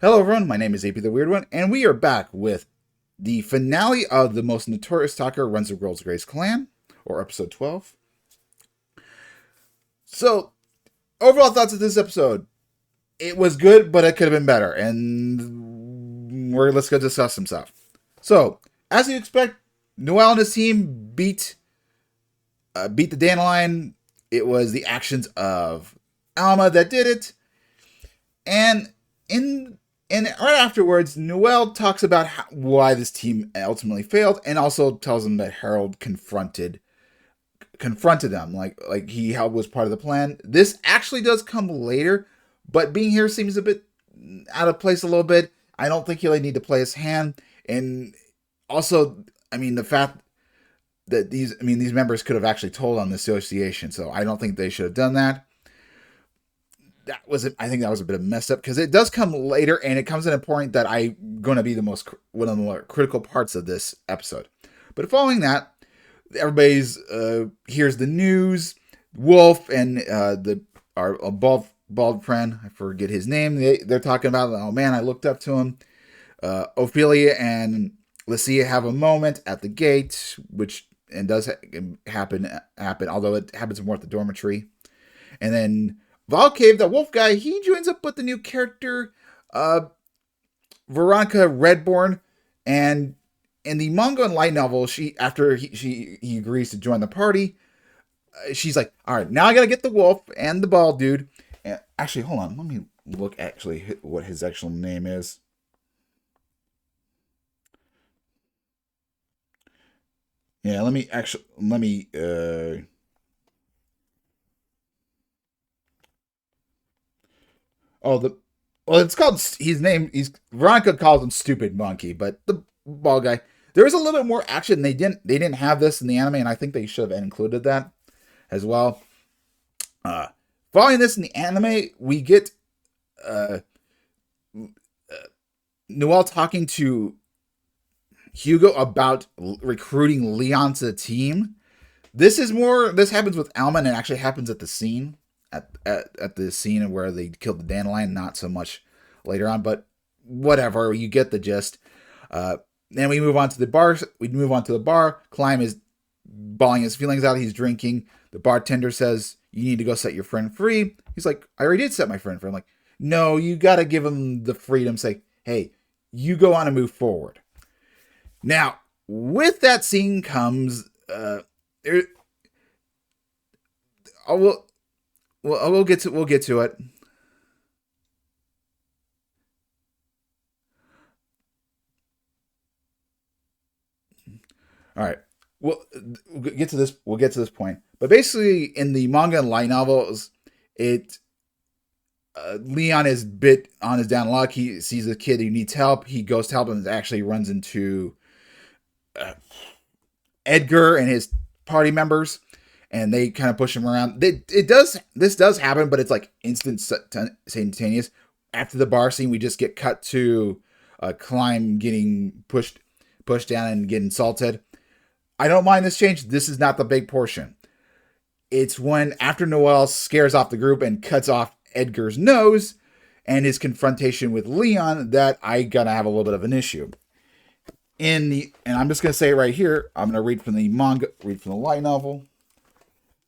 Hello everyone, my name is AP the Weird One, and we are back with the finale of the Most Notorious Talker Runs the World's Greatest Clan, or episode 12. So, overall thoughts of this episode. It was good, but it could have been better, and let's go discuss some stuff. So, as you expect, Noel and his team beat the Dandelion. It was the actions of Alma that did it, and in and right afterwards, Noel talks about why this team ultimately failed, and also tells them that Harold confronted them, like he was part of the plan. This actually does come later, but being here seems a bit out of place a little bit. I don't think he really need to play his hand, and also, the fact that these members could have actually told on the association, so I don't think they should have done that. I think that was a bit of a mess up because it does come later, and it comes at a point that I'm going to be one of the more critical parts of this episode. But following that, everybody's hears the news. Wolf and our bald friend, I forget his name. They're talking about, oh man, I looked up to him. Ophelia and Lucia have a moment at the gate, which does happen, although it happens more at the dormitory, and then Volcave, the wolf guy, he joins up with the new character, Veronica Redborn, and in the manga and light novel, after he agrees to join the party, she's like, all right, now I gotta get the wolf and the bald dude. And actually, hold on, let me look actually what his actual name is. Yeah, let me. Oh, it's called, he's Veronica calls him Stupid Monkey, but the ball guy. There was a little bit more action. They didn't have this in the anime, and I think they should have included that as well. Uh, Following this in the anime, we get uh, Noel talking to Hugo about recruiting Leon to the team. This happens with Alma, and it actually happens at the scene at the scene where they killed the dandelion, not so much later on, but whatever, you get the gist. Then we move on to the bar. Climb is bawling his feelings out. He's drinking. The bartender says, you need to go set your friend free. He's like, I already did set my friend free. I'm like, no, you got to give him the freedom. Say, hey, you go on and move forward. Now, with that scene comes, we'll get to it. All right. We'll get to this. We'll get to this point. But basically, in the manga and light novels, it Leon is bit on his down luck. He sees a kid who needs help. He goes to help him, and actually runs into uh, Edgar and his party members, and they kind of push him around. This does happen, but it's like instantaneous. After the bar scene, we just get cut to Climb getting pushed down and getting insulted. I don't mind this change. This is not the big portion. It's when after Noel scares off the group and cuts off Edgar's nose and his confrontation with Leon that I gotta have a little bit of an issue. And I'm just gonna say it right here. I'm gonna read from the manga, read from the light novel.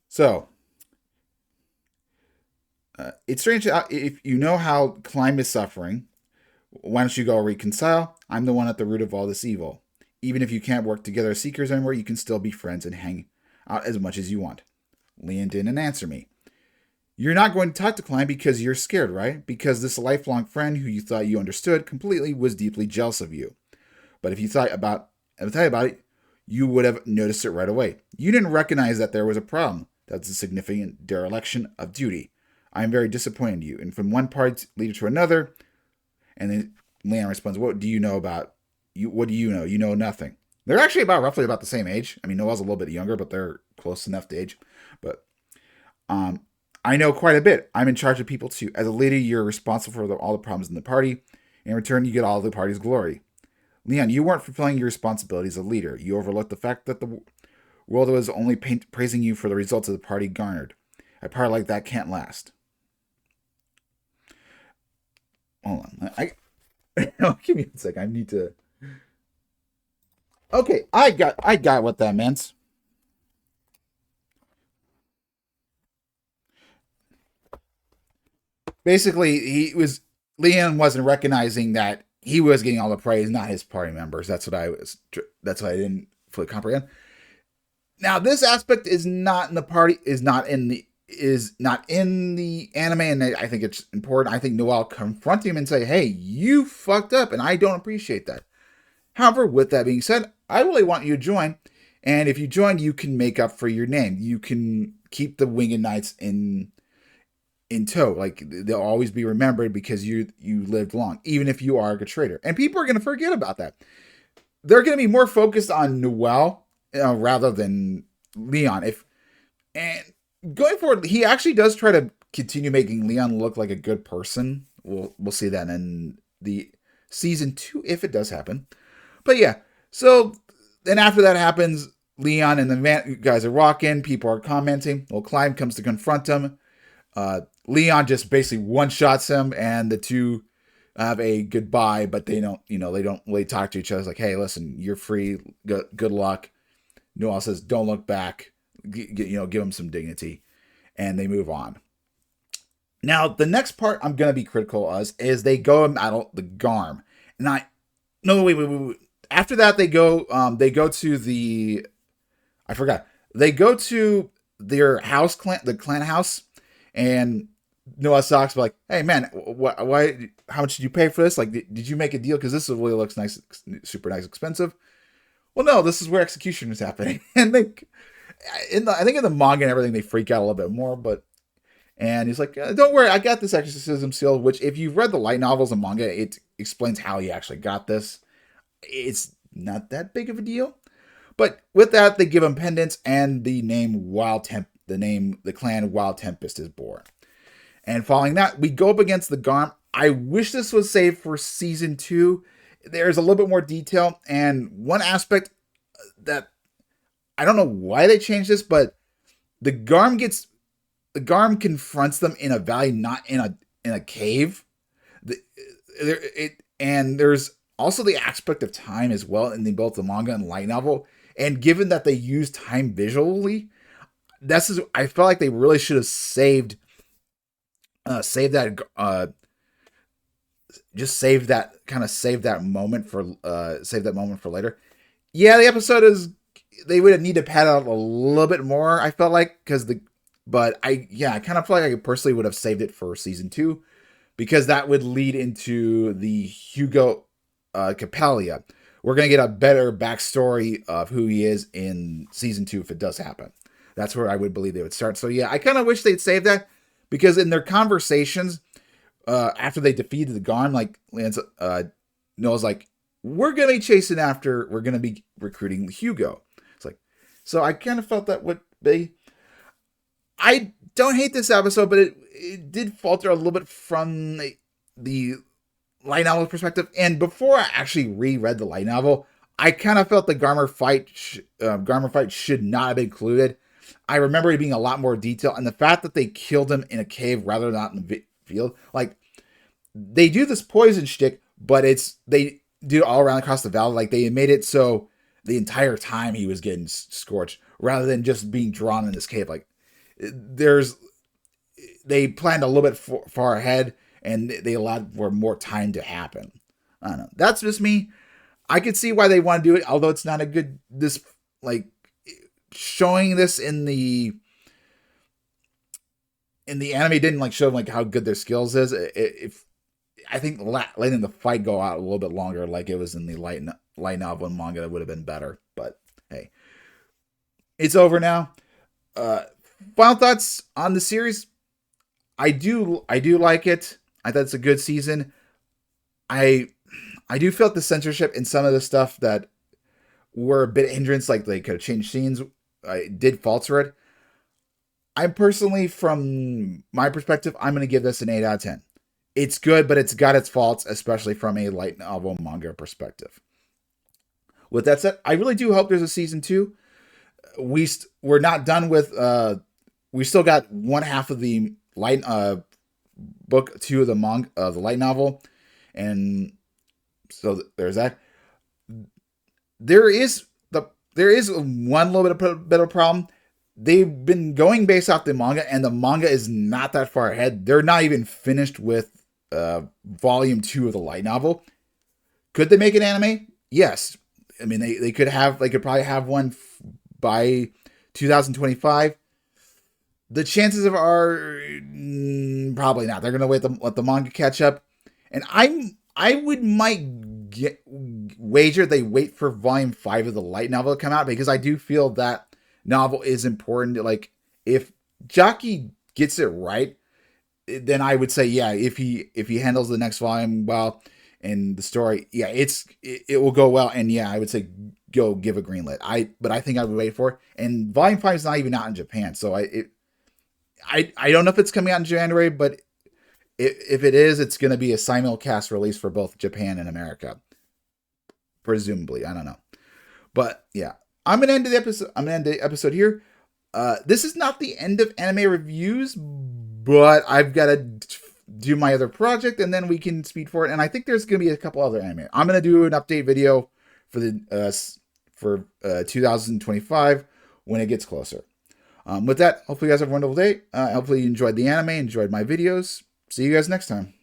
So it's strange if you know how Climb is suffering. Why don't you go reconcile? I'm the one at the root of all this evil. Even if you can't work together as seekers anymore, you can still be friends and hang out as much as you want. Leon didn't answer me. You're not going to talk to Klein because you're scared, right? Because this lifelong friend who you thought you understood completely was deeply jealous of you. But if you thought about it, you would have noticed it right away. You didn't recognize that there was a problem. That's a significant dereliction of duty. I am very disappointed in you. And from one party leader to another, and then Leon responds, what do you know about you? What do you know? You know nothing. They're actually roughly about the same age. I mean, Noel's a little bit younger, but they're close enough to age. But I know quite a bit. I'm in charge of people too. As a leader, you're responsible for all the problems in the party. In return, you get all the party's glory. Leon, you weren't fulfilling your responsibility as a leader. You overlooked the fact that the world was only praising you for the results of the party garnered. A party like that can't last. Hold on. Give me a sec. I need to. Okay, I got what that meant. Basically, he was Leon wasn't recognizing that he was getting all the praise, not his party members. That's what I was. That's what I didn't fully comprehend. Now, this aspect is not in the party. Is not in the anime, and I think it's important. I think Noel confront him and say, "Hey, you fucked up, and I don't appreciate that." However, with that being said, I really want you to join, and if you join, you can make up for your name. You can keep the Winged Knights in tow. Like they'll always be remembered because you lived long, even if you are a traitor. And people are going to forget about that. They're going to be more focused on Noel rather than Leon. If and going forward, he actually does try to continue making Leon look like a good person. We'll see that in the season 2 if it does happen. But yeah, so then after that happens, Leon and the guys are walking. People are commenting. Well, Clyde comes to confront him. Leon just basically one shots him, and the two have a goodbye, but they don't really talk to each other. It's like, hey, listen, you're free. Good luck. Noel says, don't look back. Give him some dignity, and they move on. Now, the next part I'm gonna be critical of is they go out the Garm, and I no wait. After that, they go to the I forgot. They go to their house clan, the clan house, and Noah Sox like, "Hey man, why? How much did you pay for this? Like, did you make a deal? Because this really looks nice, super nice, expensive." Well, no, this is where execution is happening, and I think in the manga and everything, they freak out a little bit more. But and he's like, "Don't worry, I got this exorcism seal." Which, if you've read the light novels and manga, it explains how he actually got this. It's not that big of a deal. But with that, they give him pendants, and the clan Wild Tempest is born. And following that, we go up against the Garm. I wish this was saved for season 2. There's a little bit more detail, and one aspect that I don't know why they changed this, but the Garm confronts them in a valley, not in a cave. The, and there's also the aspect of time as well in both the manga and light novel. And given that they use time visually, I felt like they really should have saved that just save that moment for later. Yeah, the episode is they would need to pad out a little bit more. I felt like but I kind of felt like I personally would have saved it for season 2 because that would lead into the Hugo Capelia. We're going to get a better backstory of who he is in season 2 if it does happen. That's where I would believe they would start. So yeah, I kind of wish they'd save that because in their conversations after they defeated the Garm, like Lance, Noah's like, we're going to be chasing after, we're going to be recruiting Hugo. It's like, so I kind of felt that would be. I don't hate this episode, but it did falter a little bit from the light novel perspective. And before I actually reread the light novel, I kind of felt the Garmer fight should not have been included. I remember it being a lot more detail, and the fact that they killed him in a cave rather than out in the field, like they do this poison shtick, but they do it all around across the valley. Like they made it so the entire time he was getting scorched, rather than just being drawn in this cave. Like they planned a little bit far ahead, and they allowed for more time to happen. I don't know. That's just me. I could see why they want to do it, although it's not a good like showing this in the anime didn't like show like how good their skills is. If I think letting the fight go out a little bit longer, like it was in the light novel and manga, would have been better. But hey, it's over now. Final thoughts on the series. I do like it. I thought it's a good season. I do feel the censorship in some of the stuff that were a bit hindrance, like they could have changed scenes. I did falter it. I'm personally, from my perspective, I'm going to give this an 8 out of 10. It's good, but it's got its faults, especially from a light novel manga perspective. With that said, I really do hope there's a season 2. We're not done with. We still got one half of the light book 2 of the light novel, and So there's that. There is there is one little bit of problem. They've been going based off the manga, and the manga is not that far ahead. They're not even finished with volume 2 of the light novel. Could they make an anime? Yes. I mean, they could have, they could probably have one by 2025. The chances of are probably not. They're gonna let the manga catch up, and I would might wager they wait for volume 5 of the light novel to come out, because I do feel that novel is important. Like, if Jockey gets it right, then I would say, yeah, if he handles the next volume well and the story, yeah, it will go well, and yeah, I would say go give a green lit. But I think I would wait for it. And volume 5 is not even out in Japan, so I don't know if it's coming out in January, but if it is, it's going to be a simulcast release for both Japan and America, presumably. I don't know, but yeah, I'm gonna end the episode. I'm gonna end the episode here. This is not the end of anime reviews, but I've got to do my other project, and then we can speed forward. And I think there's going to be a couple other anime. I'm going to do an update video for the 2025 when it gets closer. With that, hopefully you guys have a wonderful day. Hopefully you enjoyed the anime, enjoyed my videos. See you guys next time.